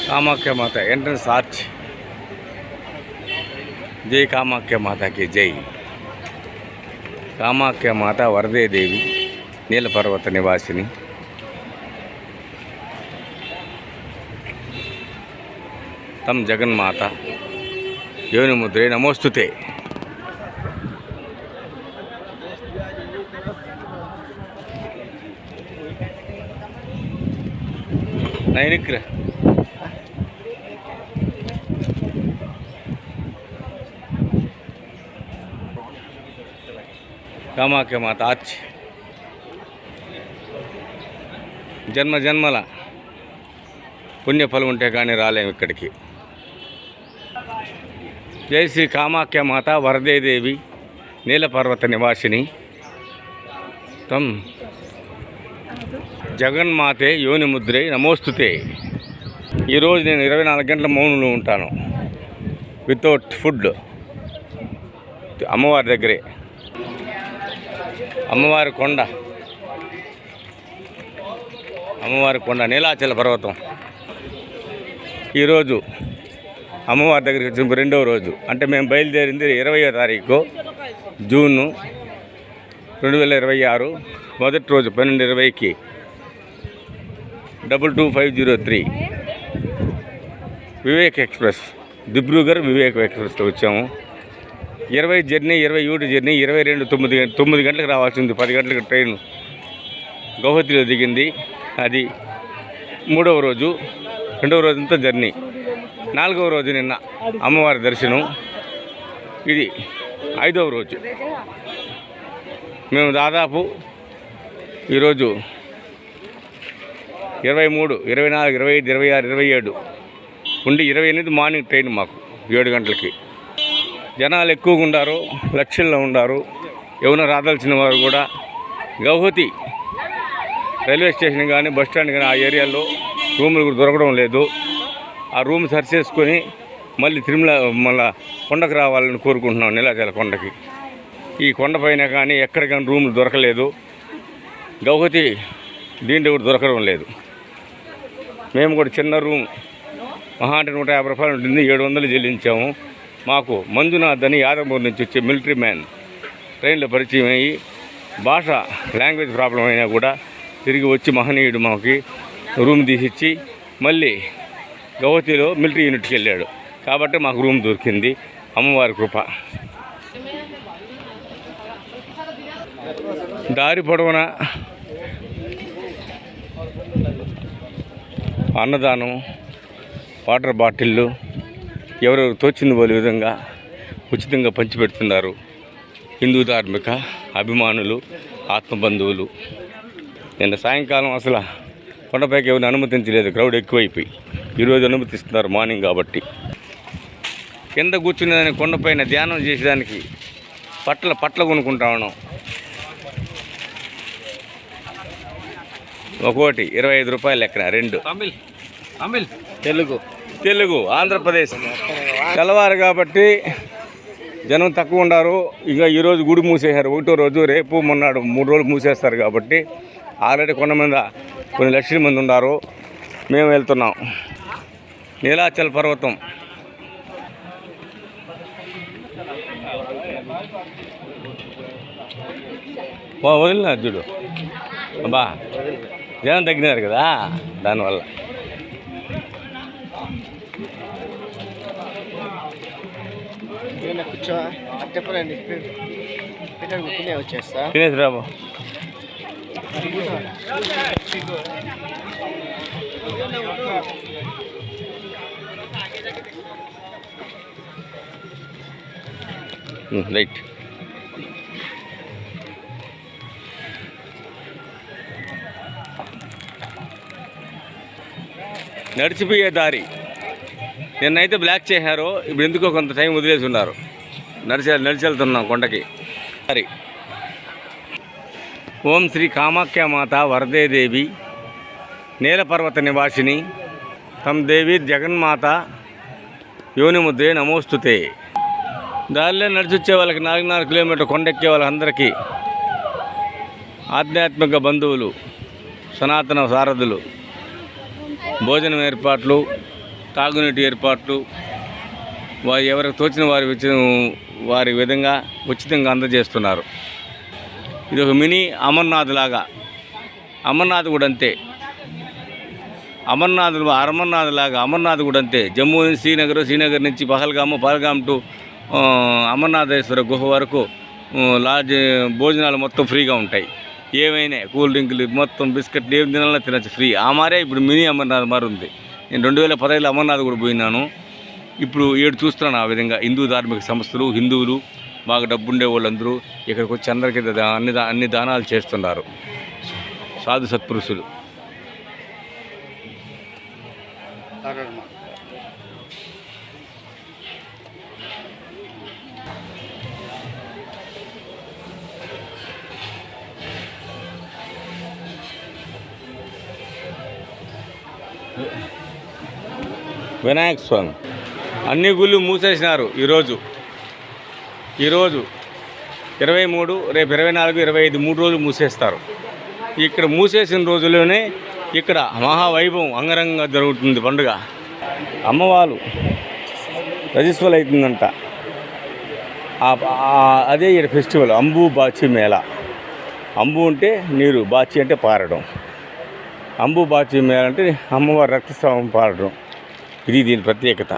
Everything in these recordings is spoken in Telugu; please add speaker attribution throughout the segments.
Speaker 1: కామాఖ్య మాత ఎంట్రన్స్ ఆర్చ్. జై కామాఖ్య మాతకి జై. కామాఖ్య మాత వరదేదేవి, నీలపర్వత నివాసిని. తం జగన్మాత యోని ముద్రే నమోస్తుతే. నైనిక్ర కామాఖ్య మాత ఆర్చ్. జన్మ జన్మల పుణ్యఫలం ఉంటే కానీ రాలేము ఇక్కడికి. జై శ్రీ కామాఖ్య మాత వరదేదేవి, నీలపర్వత నివాసిని. తం జగన్మాతే యోని ముద్రే నమోస్తుతే. ఈరోజు నేను 24 గంటల మౌనంలో ఉంటాను, వితౌట్ ఫుడ్, అమ్మవారి దగ్గరే. అమ్మవారి కొండ, అమ్మవారి కొండ నీలాచల పర్వతం. ఈరోజు అమ్మవారి దగ్గరికి వచ్చిన 2వ రోజు. అంటే మేము బయలుదేరింది 20వ తారీఖు జూను 2026. మొదటి రోజు 12:20కి 22503 వివేక్ ఎక్స్ప్రెస్, దిబ్రూగర్ వివేక్ ఎక్స్ప్రెస్లో వచ్చాము. 20 జర్నీ, 27 జర్నీ, 22 9 గంటలకు రావాల్సింది. 10 గంటలకు ట్రైన్ గౌహతిలో దిగింది. అది 3వ రోజు. 2వ రోజంతా జర్నీ. 4వ రోజు నిన్న అమ్మవారి దర్శనం. ఇది 5వ రోజు. మేము దాదాపు ఈరోజు 23, 24, 25, 26, 27 ఉండి 28 మార్నింగ్ ట్రైన్ మాకు 7 గంటలకి. జనాలు ఎక్కువగా ఉండారు, లక్షల్లో ఉండారు. ఎవరైనా రాదాల్సిన వారు కూడా గౌహతి రైల్వే స్టేషన్ కానీ బస్ స్టాండ్ కానీ ఆ ఏరియాలో రూములు కూడా దొరకడం లేదు. ఆ రూమ్ సర్చ్ చేసుకొని మళ్ళీ మళ్ళీ కొండకు రావాలని కోరుకుంటున్నాం, నీలాచల కొండకి. ఈ కొండపైన కానీ ఎక్కడ కానీ రూములు దొరకలేదు. గౌహతి దీంట్లో కూడా దొరకడం లేదు. మేము కూడా చిన్న రూమ్ మహా అంటే 150 రూపాయలు ఉంటుంది, 700 చెల్లించాము. మాకు మంజునాథ్ అని యాదమూరు నుంచి వచ్చే మిలిటరీ మ్యాన్ ట్రైన్లో పరిచయం అయ్యి, భాష లాంగ్వేజ్ ప్రాబ్లం అయినా కూడా తిరిగి వచ్చి మహనీయుడు మాకు రూమ్ తీసిచ్చి మళ్ళీ గౌహతిలో మిలిటరీ యూనిట్కి వెళ్ళాడు. కాబట్టి మాకు రూమ్ దొరికింది, అమ్మవారి కృప. దారి పొడవున అన్నదానం, వాటర్ బాటిళ్ళు ఎవరెవరు తోచింది వాళ్ళ విధంగా ఉచితంగా పంచిపెడుతున్నారు. హిందూ ధార్మిక అభిమానులు, ఆత్మబంధువులు. నిన్న సాయంకాలం అసలు కొండపైకి ఎవరిని అనుమతించలేదు, క్రౌడ్ ఎక్కువైపోయి. ఈరోజు అనుమతిస్తున్నారు మార్నింగ్ కాబట్టి. కింద కూర్చునేదానికి కొండపైన ధ్యానం చేసేదానికి పట్ల కొనుక్కుంటా ఉన్నాం. ఒక్కోటి 25 రూపాయలు లెక్కన 2. తెలుగు ఆంధ్రప్రదేశ్. తెల్లవారు కాబట్టి జనం తక్కువ ఉన్నారు. ఇక ఈరోజు గుడి మూసేశారు 1వ రోజు. రేపు మొన్నాడు 3 రోజులు మూసేస్తారు కాబట్టి ఆల్రెడీ కొండ మీద కొన్ని లక్షల మంది ఉన్నారు. మేము వెళ్తున్నాం నీలాచల పర్వతం. వదిలినా చూడు బా, జనం తగ్గినారు కదా దానివల్ల. తినేసి రాబో. రైట్. నడిచిపోయే దారి నిన్నైతే బ్లాక్ చేశారు. ఇప్పుడు ఎందుకో కొంత టైం వదిలేసి ఉన్నారు. నడిచి వెళ్తున్నాం కొండకి. సరే. ఓం శ్రీ కామాఖ్య మాత వరదేదేవి, నీలపర్వత నివాసిని. తం దేవి జగన్మాత యోని ముద్రే నమోస్తుతే. దారిలో నడిచొచ్చే వాళ్ళకి 4 కిలోమీటర్ కొండెక్కే వాళ్ళందరికీ ఆధ్యాత్మిక బంధువులు, సనాతన సారథులు, భోజనం ఏర్పాట్లు, తాగునీటి ఏర్పాట్లు వారు ఎవరికి తోచిన వారి విధంగా ఉచితంగా అందజేస్తున్నారు. ఇది ఒక మినీ అమర్నాథ్ లాగా. అమర్నాథ్ కూడా అంతే. అమర్నాథ్ లాగా అమర్నాథ్ కూడా అంతే. జమ్మూ నుంచి శ్రీనగర్ నుంచి పహల్గామ్ టు అమర్నాథేశ్వర గుహ వరకు లాడ్జ్ భోజనాలు మొత్తం ఫ్రీగా ఉంటాయి. ఏమైనా కూల్ డ్రింకులు మొత్తం బిస్కెట్లు ఏం తినాలన్నా తినచ్చు ఫ్రీ. ఆ మారే ఇప్పుడు మినీ అమర్నాథ్ మారి ఉంది. నేను 2015లో అమర్నాథ్ కూడా పోయినాను. ఇప్పుడు చూస్తున్నాను ఆ విధంగా హిందూ ధార్మిక సంస్థలు, హిందువులు, బాగా డబ్బుండే వాళ్ళందరూ ఇక్కడికి వచ్చి అందరికీ అన్ని దానాలు చేస్తున్నారు. సాధు సత్పురుషులు. వినాయక స్వామి అన్ని గుళ్ళు మూసేసినారు. ఈరోజు 23, రేపు 24, 25 3 రోజులు మూసేస్తారు. ఇక్కడ మూసేసిన రోజుల్లోనే ఇక్కడ మహావైభవం అంగరంగ జరుగుతుంది పండుగ. అమ్మవారు రజస్వలు అవుతుందంట. అదే ఇక్కడ ఫెస్టివల్ అంబు బాచి మేళా. అంబు అంటే నీరు, బాచి అంటే పారడం. అంబు బాచి మేళ అంటే అమ్మవారి రక్తస్రావం పారడం. ఇది దీని ప్రత్యేకత.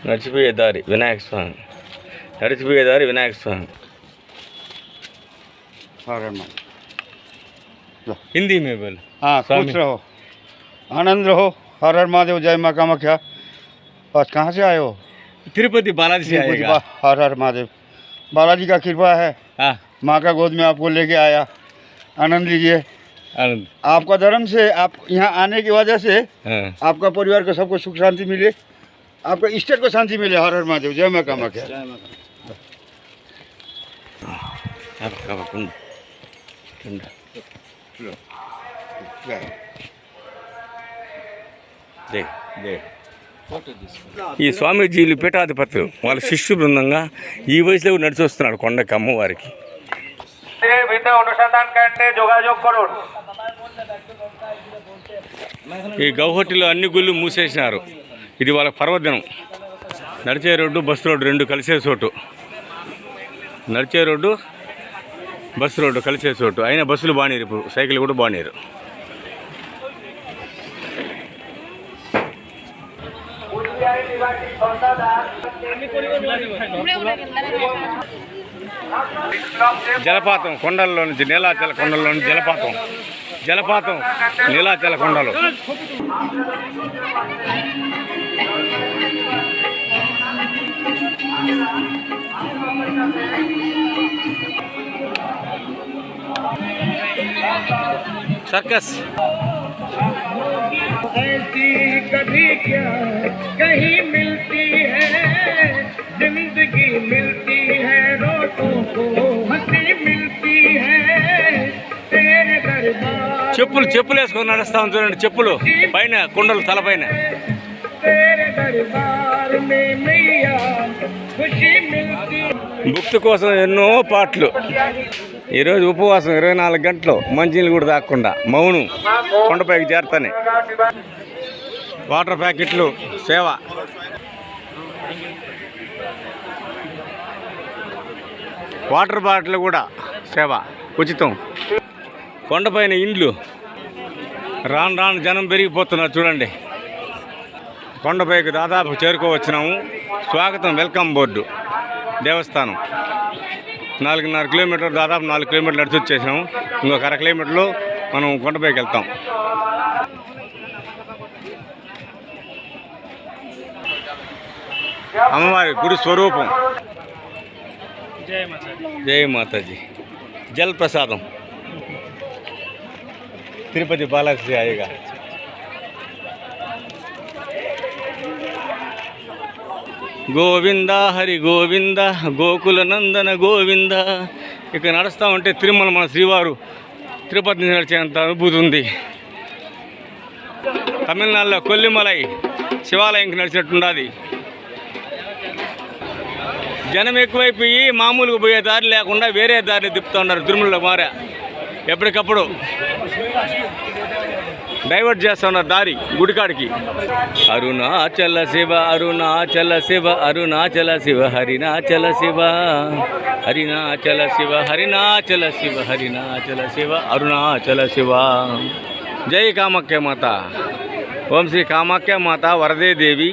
Speaker 1: నడిచిపోయే దారి వినాయక స్వామి. हिंदी में बोल।
Speaker 2: हाँ, खुश रहो, आनंद रहो। हर हर महादेव, जय माँ कामाख्या। बस कहाँ से आए हो?
Speaker 1: तिरुपति बालाजी से आएगा।
Speaker 2: हर हर महादेव, बालाजी का कृपा है।
Speaker 1: हाँ,
Speaker 2: माँ का गोद में आपको लेके आया, आनंद लीजिए।
Speaker 1: आनंद
Speaker 2: आपका धर्म से, आप यहाँ आने की वजह से
Speaker 1: हाँ।
Speaker 2: आपका परिवार को सबको सुख शांति मिले, आपका स्टेट को शांति मिले। हर हर महादेव, जय माँ कामाख्या। ఈ స్వామీజీలు పీఠాధిపతులు వాళ్ళ శిష్యు బృందంగా ఈ వయసులో నడిచి వస్తున్నాడు కొండకి అమ్మవారికి. ఈ గౌహటిలో అన్ని గుళ్ళు మూసేసినారు. ఇది వాళ్ళ పర్వదినం. నడిచే రోడ్డు, బస్సు రోడ్డు రెండు కలిసే చోటు. నడిచే రోడ్డు, బస్సు రోడ్డు కలిసే చోటు. అయినా బస్సులు బాగానేరు, ఇప్పుడు సైకిల్ కూడా బాగానేరు. జలపాతం కొండల్లో నుంచి, నీలాచల కొండల్లో నుంచి జలపాతం నీలాచల కొండలు. सर्कस
Speaker 3: ऐसी कभी क्या कहीं मिलती है, जिंदगी मिलती है, रोटों को हंसी मिलती है, तेरे दरबार
Speaker 1: చెప్పులు వేసుకొని నడుస్తాం చూడండి. చెప్పులు పైన కుండలు తలపైన.
Speaker 3: तेरे दरबार में मैया खुशी मिलती।
Speaker 1: భక్తి కోసం ఎన్నో పాటలు. ఈరోజు ఉపవాసం 24 గంటలు, మంచినీళ్ళు కూడా తాగకుండా మౌనం. కొండపైకి చేరుతానే వాటర్ ప్యాకెట్లు సేవ. వాటర్ బాటిల్ కూడా సేవ, ఉచితం. కొండపైన ఇండ్లు రాను జనం పెరిగిపోతున్నారు చూడండి. కొండపైకి దాదాపు చేరుకోవచ్చినాము. స్వాగతం, వెల్కమ్ బోర్డు దేవస్థానం. 4.5 కిలోమీటర్లు, దాదాపు 4 కిలోమీటర్లు నడిచి వచ్చేసాము. ఇంకొక 1/2 కిలోమీటర్లో మనం కొండపైకి వెళ్తాం. అమ్మవారి గుడి స్వరూపం. జై మాతాజీ. జల్ ప్రసాదం తిరుపతి బాలాజీ ఆయేగా. గోవింద హరి గోవింద, గోకుల నందన గోవింద. ఇక నడుస్తూ ఉంటే తిరుమల మన శ్రీవారు తిరుపతి నుంచి నడిచేంత అనుభూతి ఉంది. తమిళనాడులో కొల్లిమలై శివాలయంకి నడిచినట్టుండది. జనం ఎక్కువైపోయి మామూలుగా పోయే దారి లేకుండా వేరే దారి తిప్పుతూ ఉన్నారు. తిరుమలలో మారా ఎప్పటికప్పుడు డైవర్ట్ చేస్తున్నారు దారి గుడికాడికి. అరుణాచల శివ అరుణాచల శివ అరుణాచల శివ హరినాచల శివ హరినాచల శివ హరినాచల శివ హరినాచల శివ అరుణాచల శివ. జై కామాఖ్య మాత. ఓం శ్రీ కామాఖ్య మాత వరదే దేవి.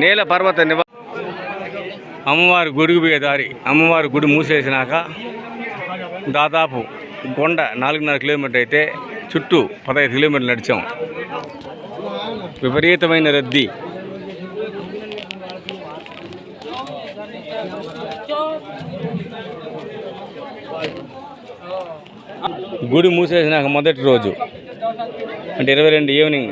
Speaker 1: నేల పర్వత అమ్మవారి గుడికి పోయే దారి. అమ్మవారి గుడి మూసేసినాక దాదాపు కొండ 4.5 కిలోమీటర్ అయితే చుట్టూ 15 కిలోమీటర్లు నడిచాం. విపరీతమైన రద్దీ. గుడి మూసేసినాక మొదటి రోజు అంటే 22 ఈవినింగ్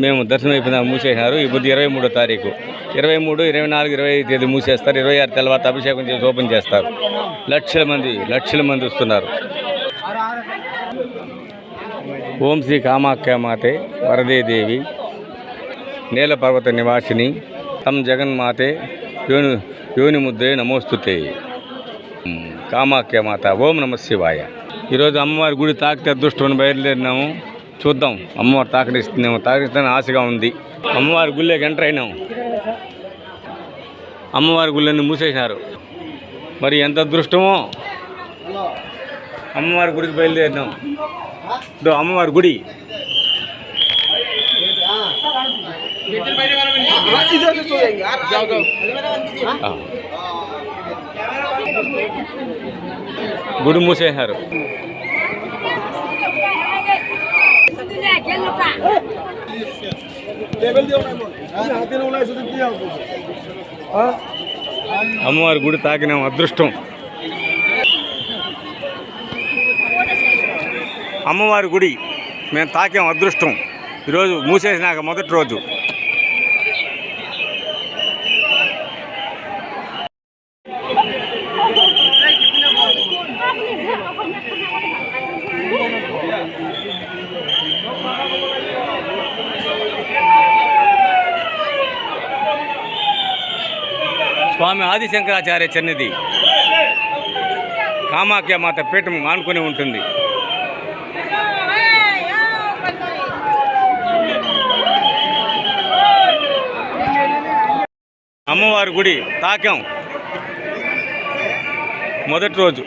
Speaker 1: మేము దర్శనం అయిపోయినాక మూసేసినారు. ఇప్పుడు 23వ తారీఖు, 23, 24, 25 తేదీ మూసేస్తారు. 26 తర్వాత అభిషేకం చేసి ఓపెన్ చేస్తారు. లక్షల మంది వస్తున్నారు. ఓం శ్రీ కామాఖ్య మాతే వరదే దేవి నేల పర్వత నివాసిని తం జగన్మాతే యోని ముద్రే నమోస్తుతే. కామాఖ్య మాత. ఓం నమ శివాయ. ఈరోజు అమ్మవారి గుడి తాకితే అదృష్టం బయలుదేరినాము. చూద్దాం అమ్మవారు తాకనిస్తున్నాము. తాకనిస్తానని ఆశగా ఉంది. అమ్మవారి గుళ్ళకి ఎంటర్ అయినాము. అమ్మవారి గుళ్ళని మూసేసినారు. మరి ఎంత అదృష్టమో. అమ్మవారి గుడికి బయలుదేరినాం. అమ్మవారి గుడి. గుడి మూసేశారు. అమ్మవారి గుడి తాకినాం. అదృష్టం. అమ్మవారి గుడి మేము తాకాం. అదృష్టం. ఈరోజు మూసేసినాక మొదటి రోజు. స్వామి ఆదిశంకరాచార్య సన్నిధి కామాఖ్య మాత పీఠం ఆనుకొని ఉంటుంది. అమ్మవారి గుడి తాకాం మొదటి రోజు.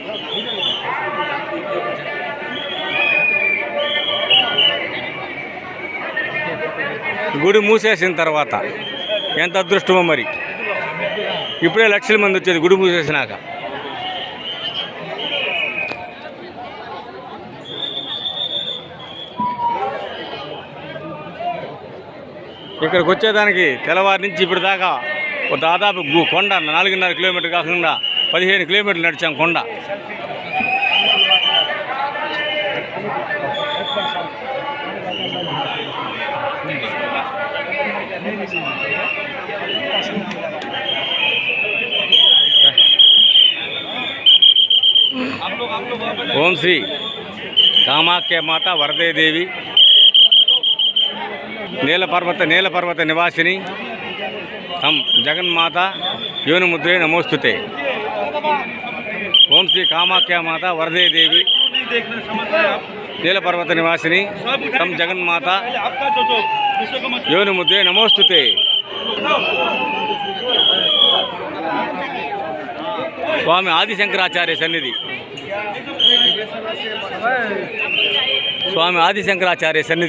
Speaker 1: గుడి మూసేసిన తర్వాత ఎంత అదృష్టమో మరి. ఇప్పుడే లక్షల మంది వచ్చేది గుడి మూసేసినాక. ఇక్కడికి వచ్చేదానికి తెల్లవారి నుంచి ఇప్పుడు దాకా దాదాపు కొండ 4.5 కిలోమీటర్ కాకుండా 15 కిలోమీటర్లు నడిచాం కొండ. ఓం శ్రీ కామాఖ్య మాత వరదే దేవి నేల పర్వత నివాసిని తం జగన్మాత యోని ముద్రే నమోస్తుతే. ఓం శ్రీ కామాఖ్య మాత వరదే దేవి నేల పర్వత నివాసిని తం జగన్మాత యోని ముద్రే నమోస్తుతే. స్వామి ఆదిశంకరాచార్య సన్నిధి. స్వామి ఆదిశంకరాచార్య సన్నిధి.